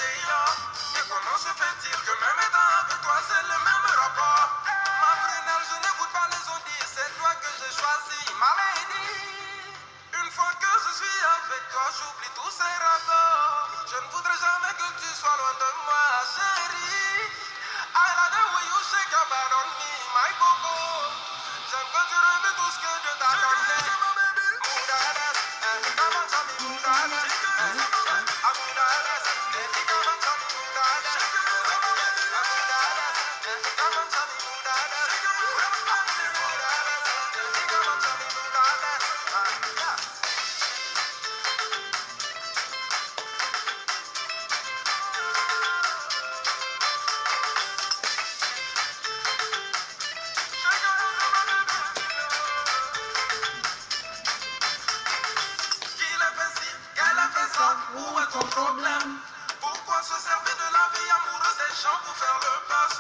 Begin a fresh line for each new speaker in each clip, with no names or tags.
Mais comment se fait-il que même étant avec toi, c'est le même rapport? Ma prunelle, je n'écoute pas les ondits, c'est toi que j'ai choisi, ma lady. Une fois que je suis avec toi, j'oublie tous ces rapports. Je ne voudrais jamais que tu sois loin de moi, chérie. I like the way you shake your body on me, my coco. J'aime quand tu remets tout ce que Dieu t'a donné. Moudades, come on, tell me moudades. Ah, moudades, baby, come on, tell me moudades. Ah, moudades, come on, tell me moudades. Moudades, baby, come on, tell me moudades. Yeah. Où est ton problème? Pourquoi se servir de la vie amoureuse des gens pour faire le buzz?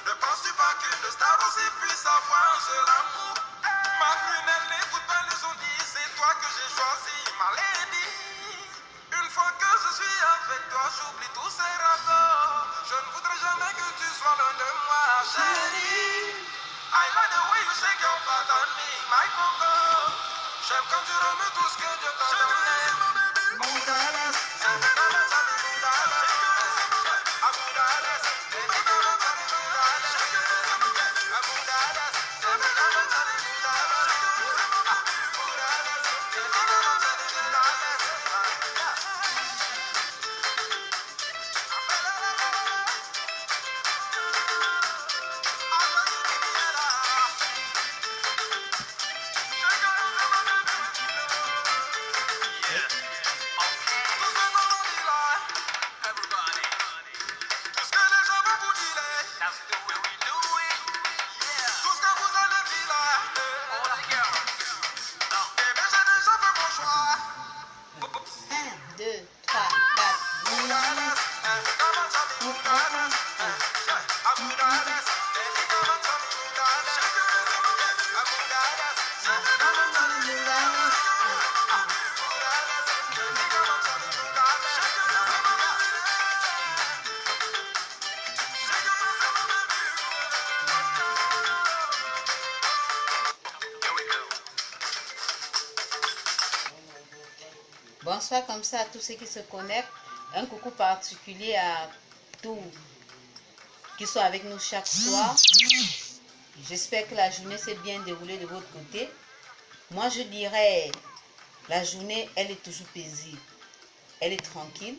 Ne penses-tu pas qu'une star aussi puisse avoir un seul amour? Ma prunelle, n'écoute pas les ondits, c'est toi que j'ai choisi, ma lady. Une fois que je suis avec toi, j'oublie tous ces rapports. Je ne voudrais jamais que tu sois loin de moi, chérie. I like the way you shake your butt on me, my coco. J'aime quand tu remets tout ce que Dieu t'a donné. Moudades, come on, tell me moudades. Ah, moudades, baby, come on, tell me moudades. Ah, moudades, baby, come on, tell me moudades. Moudades, baby, come on, tell me moudades.
Bonsoir comme ça à tous ceux qui se connectent. Un coucou particulier à tous qui sont avec nous chaque soir. J'espère que la journée s'est bien déroulée de votre côté. Moi, je dirais, la journée, elle est toujours paisible. Elle est tranquille.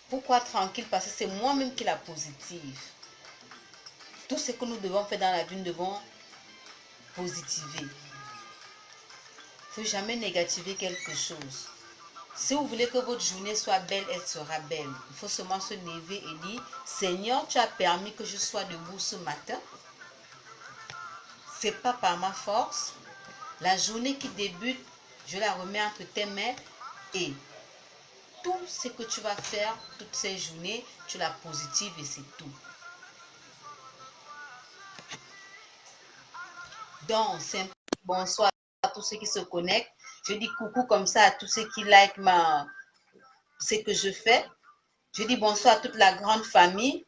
Pourquoi tranquille? Parce que c'est moi-même qui la positive. Tout ce que nous devons faire dans la vie, nous devons positiver. Il ne faut jamais négativer quelque chose. Si vous voulez que votre journée soit belle, elle sera belle. Il faut seulement se lever et dire, Seigneur, tu as permis que je sois debout ce matin. Ce n'est pas par ma force. La journée qui débute, je la remets entre tes mains et tout ce que tu vas faire, toutes ces journées, tu la positives et c'est tout. Donc, c'est bonsoir à tous ceux qui se connectent. Je dis coucou comme ça à tous ceux qui like ce que je fais. Je dis bonsoir à toute la grande famille.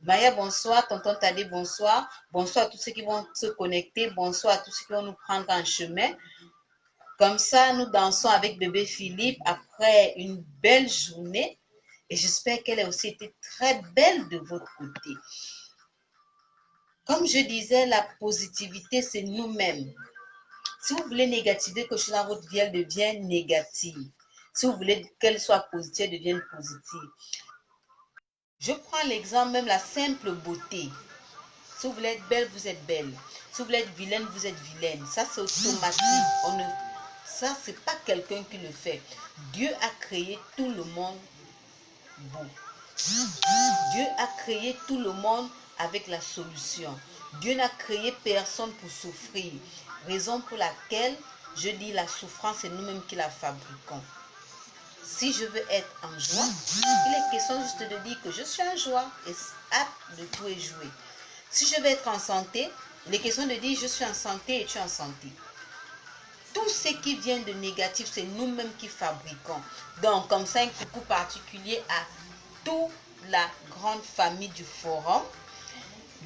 Maya, bonsoir. Tonton Tadé, bonsoir. Bonsoir à tous ceux qui vont se connecter. Bonsoir à tous ceux qui vont nous prendre en chemin. Comme ça, nous dansons avec bébé Philippe après une belle journée. Et j'espère qu'elle a aussi été très belle de votre côté. Comme je disais, la positivité, c'est nous-mêmes. Si vous voulez négativer quelque chose dans votre vie, elle devient négative. Si vous voulez qu'elle soit positive, elle devient positive. Je prends l'exemple, même la simple beauté. Si vous voulez être belle, vous êtes belle. Si vous voulez être vilaine, vous êtes vilaine. Ça, c'est automatique. Ça, ce n'est pas quelqu'un qui le fait. Dieu a créé tout le monde beau. Dieu a créé tout le monde avec la solution. Dieu n'a créé personne pour souffrir. Raison pour laquelle je dis la souffrance, c'est nous-mêmes qui la fabriquons. Si je veux être en joie, il est question juste de dire que je suis en joie et hâte de tout est joué. Si je veux être en santé, il est question de dire je suis en santé et tu es en santé. tout ce qui vient de négatif, c'est nous-mêmes qui fabriquons. Donc, comme ça, un coucou particulier à toute la grande famille du forum.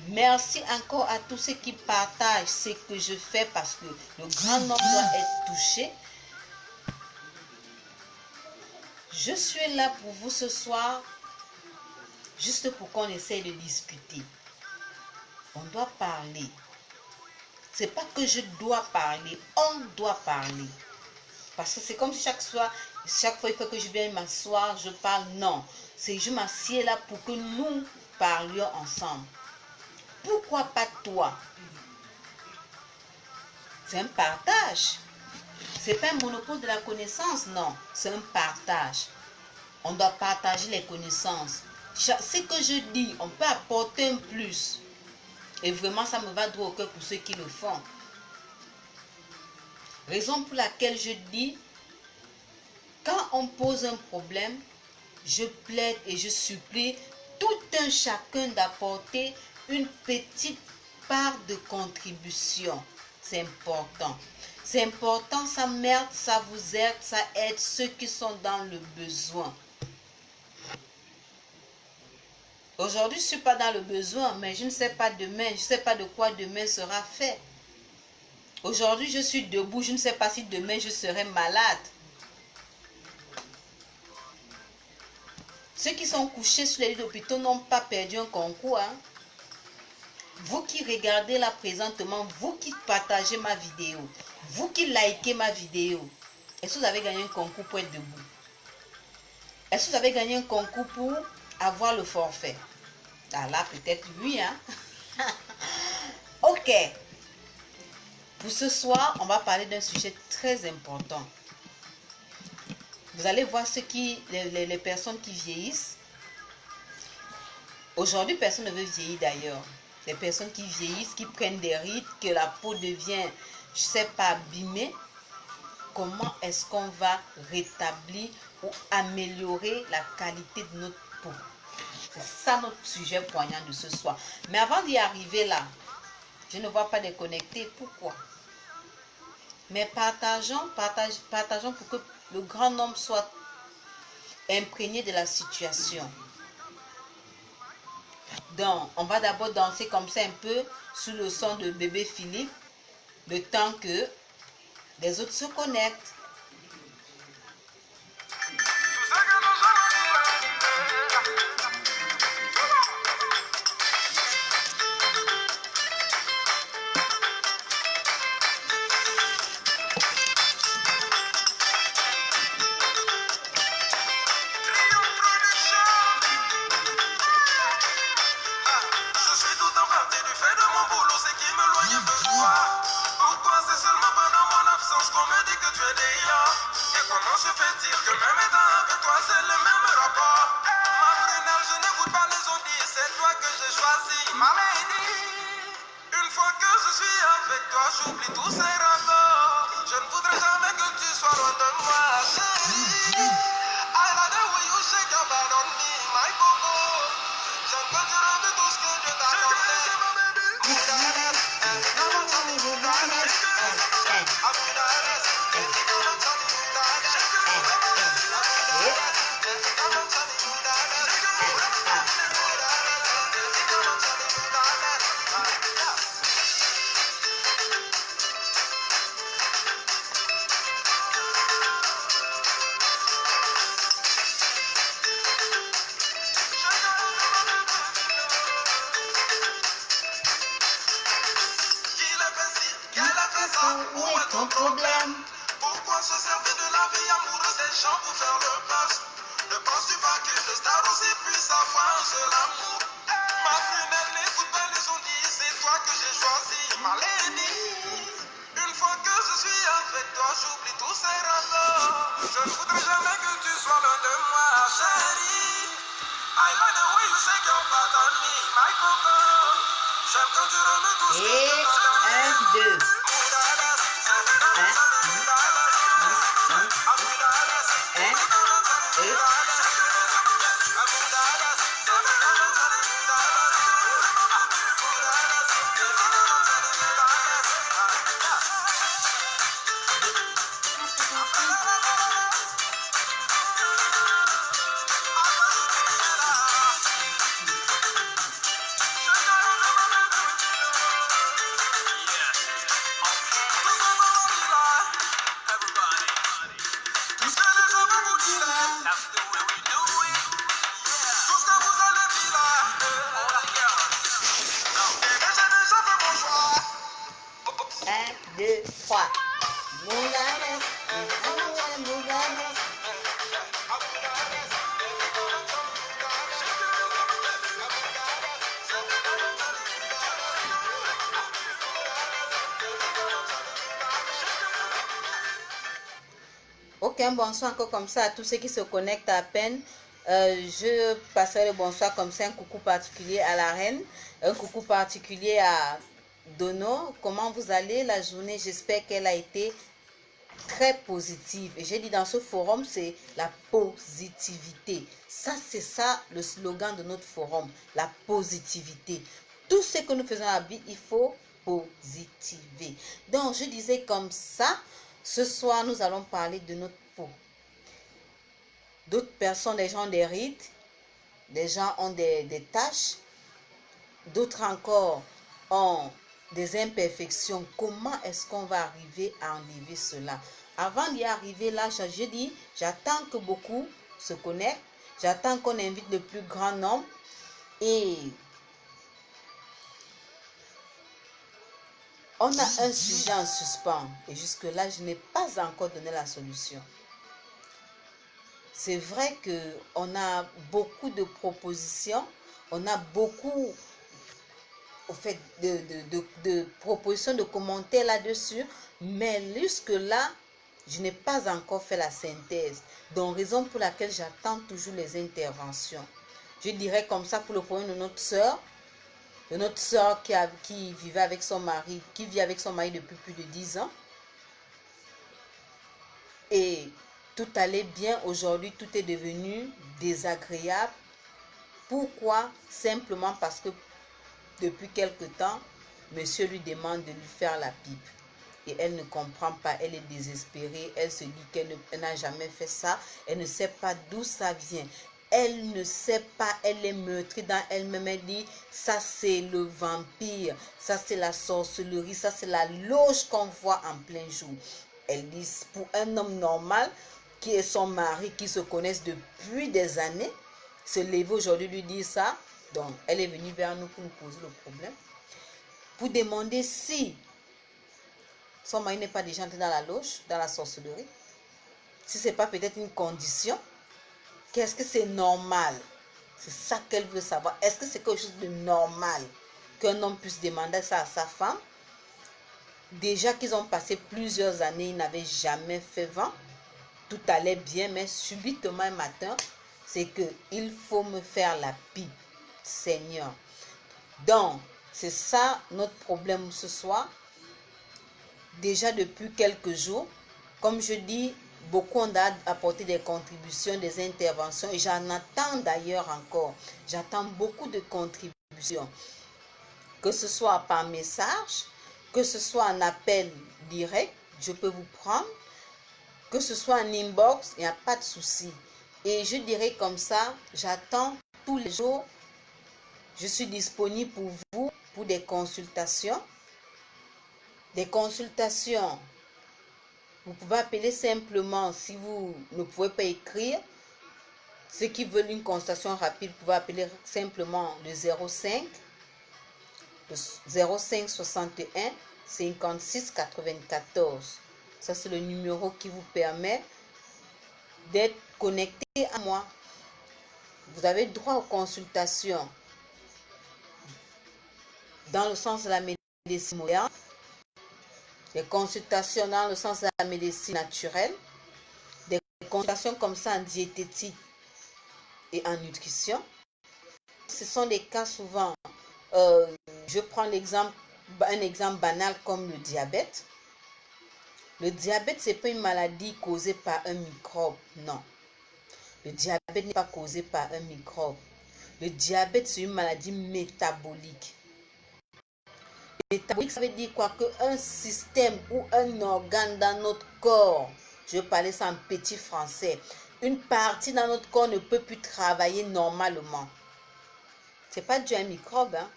Merci encore à tous ceux qui partagent ce que je fais parce que le grand nombre doit être touché. Je suis là pour vous ce soir, juste pour qu'on essaye de discuter. On doit parler. C'est pas que je dois parler, on doit parler. Parce que c'est comme si chaque fois il faut que je vienne m'asseoir, je parle. Non, c'est je m'assieds là pour que nous parlions ensemble. Pourquoi pas toi? C'est un partage. C'est pas un monopole de la connaissance, non. C'est un partage. On doit partager les connaissances. Ce que je dis, on peut apporter un plus. Et vraiment, ça me va droit au cœur pour ceux qui le font. Raison pour laquelle je dis, quand on pose un problème, je plaide et je supplie tout un chacun d'apporter une petite part de contribution. C'est important. C'est important, ça merde, ça vous aide, ça aide ceux qui sont dans le besoin. Aujourd'hui, je ne suis pas dans le besoin, mais je ne sais pas demain, je ne sais pas de quoi demain sera fait. Aujourd'hui, je suis debout, je ne sais pas si demain je serai malade. Ceux qui sont couchés sur les lits d'hôpitaux n'ont pas perdu un concours. Hein? Vous qui regardez là présentement, vous qui partagez ma vidéo, vous qui likez ma vidéo, est-ce que vous avez gagné un concours pour être debout? Est-ce que vous avez gagné un concours pour avoir le forfait? Ah là, peut-être oui. Hein? Ok. Pour ce soir, on va parler d'un sujet très important. Vous allez voir les personnes qui vieillissent. Aujourd'hui, personne ne veut vieillir d'ailleurs. Les personnes qui vieillissent, qui prennent des rides, que la peau devient, je ne sais pas, abîmée. Comment est-ce qu'on va rétablir ou améliorer la qualité de notre peau? C'est ça notre sujet poignant de ce soir. Mais avant d'y arriver là, je ne vois pas déconnecter. Pourquoi? Mais partageons pour que le grand nombre soit imprégné de la situation. Donc, on va d'abord danser comme ça un peu sous le son de bébé Philippe, le temps que les autres se connectent.
J'oublie tous ces rapports. Je ne voudrais jamais que tu sois loin de moi, chérie. I like the way you shake your body on me, my coco. J'aime quand tu remets tout ce que je t'ai accordé.
Où est ton problème?
Pourquoi se servir de la vie amoureuse des gens pour faire le buzz? Ne penses-tu pas qu'une star aussi puisse avoir un seul amour? Ma prunelle, n'écoute pas les on-dit, c'est toi que j'ai choisi, ma lady. Une fois que je suis avec toi, j'oublie tous ces rapports. Je ne voudrais jamais que tu sois loin de moi, chérie. I like the way you shake your butt on me, my coco. J'aime quand tu remets tout ce que
Et
tu as
1, 2. Ok, un bonsoir encore comme ça à tous ceux qui se connectent à peine. Je passerai le bonsoir comme ça, un coucou particulier à la reine, un coucou particulier à Dono. Comment vous allez la journée? J'espère qu'elle a été très positive. Et j'ai dit dans ce forum, c'est la positivité. Ça, c'est ça le slogan de notre forum, la positivité. Tout ce que nous faisons à la vie, il faut positiver. Donc, je disais comme ça, ce soir, nous allons parler de notre peau. D'autres personnes, des gens ont des rides, des gens ont des taches, d'autres encore ont des imperfections. Comment est-ce qu'on va arriver à enlever cela? Avant d'y arriver là, je dis, j'attends que beaucoup se connectent, j'attends qu'on invite le plus grand nombre et on a un sujet en suspens et jusque-là, je n'ai pas encore donné la solution. C'est vrai qu'on a beaucoup de propositions, on a beaucoup au fait de propositions, de commentaires là-dessus, mais jusque-là, je n'ai pas encore fait la synthèse. Donc, raison pour laquelle j'attends toujours les interventions. Je dirais comme ça pour le problème de notre sœur qui vivait avec son mari, qui vit avec son mari depuis plus de 10 ans. Et tout allait bien, aujourd'hui tout est devenu désagréable. Pourquoi? Simplement parce que depuis quelque temps, monsieur lui demande de lui faire la pipe. Et elle ne comprend pas, elle est désespérée, elle se dit qu'elle n'a jamais fait ça, elle ne sait pas d'où ça vient. Elle ne sait pas, elle est meurtrie dans elle-même, elle dit, ça c'est le vampire, ça c'est la sorcellerie, ça c'est la loge qu'on voit en plein jour. Elle dit, pour un homme normal, qui est son mari, qui se connaissent depuis des années, se lever aujourd'hui lui dire ça, donc elle est venue vers nous pour nous poser le problème, pour demander si son mari n'est pas déjà entré dans la loge, dans la sorcellerie, si ce n'est pas peut-être une condition, qu'est-ce que c'est normal? C'est ça qu'elle veut savoir. Est-ce que c'est quelque chose de normal qu'un homme puisse demander ça à sa femme? Déjà qu'ils ont passé plusieurs années, ils n'avaient jamais fait vent. Tout allait bien, mais subitement un matin, c'est que il faut me faire la pipe, Seigneur. Donc, c'est ça notre problème ce soir. Déjà depuis quelques jours, comme je dis, beaucoup ont apporté des contributions, des interventions et j'en attends d'ailleurs encore. J'attends beaucoup de contributions, que ce soit par message, que ce soit en appel direct, je peux vous prendre, que ce soit en inbox, il n'y a pas de souci. Et je dirais comme ça, j'attends tous les jours, je suis disponible pour vous, pour des consultations. Des consultations, vous pouvez appeler simplement, si vous ne pouvez pas écrire, ceux qui veulent une consultation rapide, vous pouvez appeler simplement le 05 61 56 94. Ça, c'est le numéro qui vous permet d'être connecté à moi. Vous avez droit aux consultations dans le sens de la médecine moderne, des consultations dans le sens de la médecine naturelle, des consultations comme ça en diététique et en nutrition. Ce sont des cas souvent, je prends un exemple banal comme le diabète. Le diabète, ce n'est pas une maladie causée par un microbe, non. Le diabète n'est pas causé par un microbe. Le diabète, c'est une maladie métabolique. Métabolique, ça veut dire quoi? Qu'un système ou un organe dans notre corps, je vais parler ça en petit français, une partie dans notre corps ne peut plus travailler normalement. Ce n'est pas dû à un microbe, hein?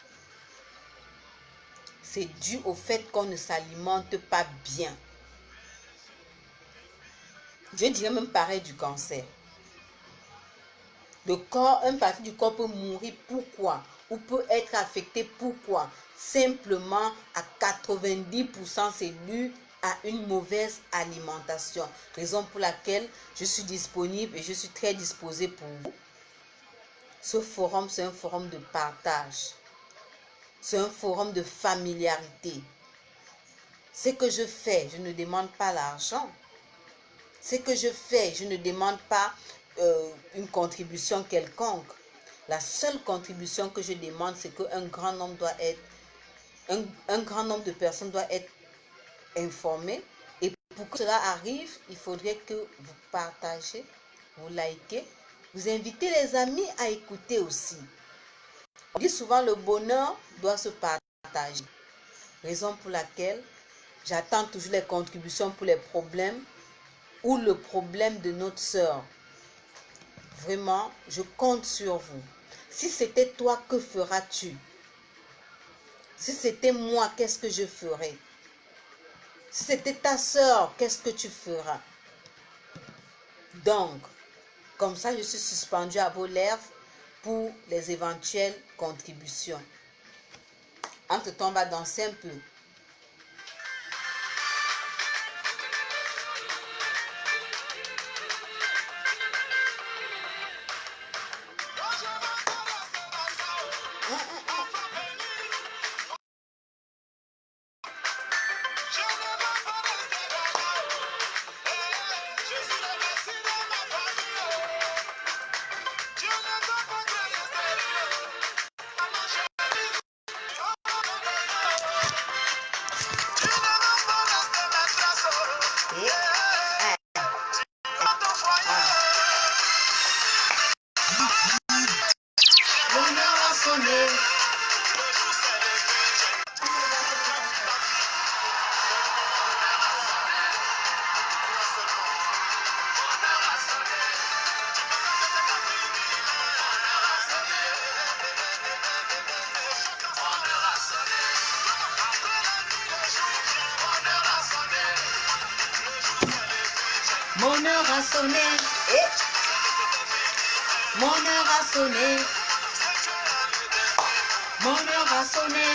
C'est dû au fait qu'on ne s'alimente pas bien. Je dirais même pareil du cancer. Le corps, une partie du corps peut mourir. Pourquoi? Ou peut être affecté. Pourquoi? Simplement à 90% c'est dû à une mauvaise alimentation. Raison pour laquelle je suis disponible et je suis très disposée pour vous. Ce forum, c'est un forum de partage. C'est un forum de familiarité. Ce que je fais, je ne demande pas l'argent. Ce que je fais, je ne demande pas une contribution quelconque. La seule contribution que je demande, c'est qu'un grand nombre doit être, un grand nombre de personnes doivent être informées. Et pour que cela arrive, il faudrait que vous partagez, vous likez, vous invitez les amis à écouter aussi. On dit souvent le bonheur doit se partager. Raison pour laquelle j'attends toujours les contributions pour les problèmes ou le problème de notre sœur. Vraiment, je compte sur vous. Si c'était toi, que feras-tu? Si c'était moi, qu'est-ce que je ferais? Si c'était ta sœur, qu'est-ce que tu feras? Donc, comme ça, je suis suspendue à vos lèvres pour les éventuelles contributions. Entre-temps, on va danser un peu. Mon heure a sonné. Mon heure a sonné. Mon heure a sonné.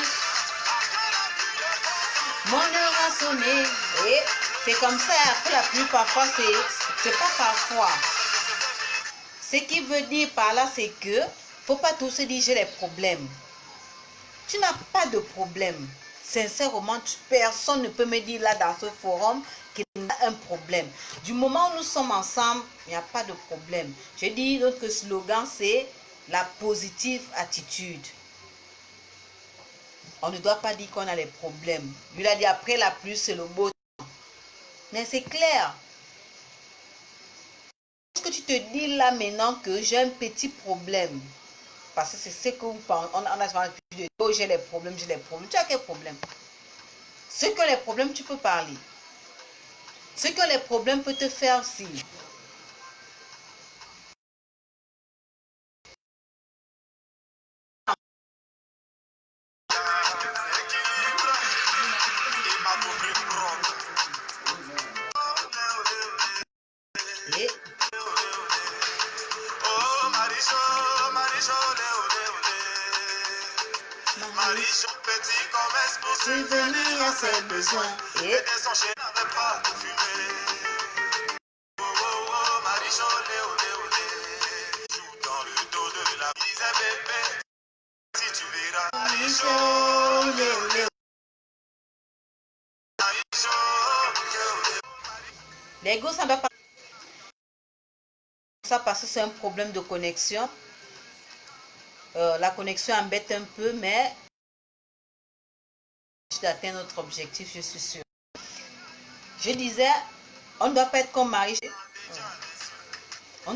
Mon heure a sonné. Et c'est comme ça que la pluie parfois, c'est pas parfois. Ce qui veut dire par là, c'est que faut pas tous se dire j'ai des problèmes. Tu n'as pas de problème. Sincèrement, personne ne peut me dire là dans ce forum qu'il y a un problème. Du moment où nous sommes ensemble, il n'y a pas de problème. Je dis, notre slogan, c'est la positive attitude. On ne doit pas dire qu'on a des problèmes. Il a dit après la pluie, c'est le beau temps. Mais c'est clair. Est-ce que tu te dis là maintenant que j'ai un petit problème? Parce que c'est ce que vous pensez. On a souvent dit, oh, j'ai des problèmes, j'ai des problèmes. Tu as quel problème? Ce que les problèmes, tu peux parler. Ce que les problèmes peuvent te faire si. Et
Marichou petit commerce pour
subvenir à ses besoins. Et
son chien n'avait pas de fumée. Oh oh oh, Marichou, olé olé olé. Joue dans le dos de la disait bébé. Si tu verras Marichou, olé olé. Marichou, olé olé.
les gosses, ça ne va pas ça parce que c'est un problème de connexion. La connexion embête un peu, mais d'atteindre notre objectif, je suis sûre. Je disais, on ne doit pas être comme Marie.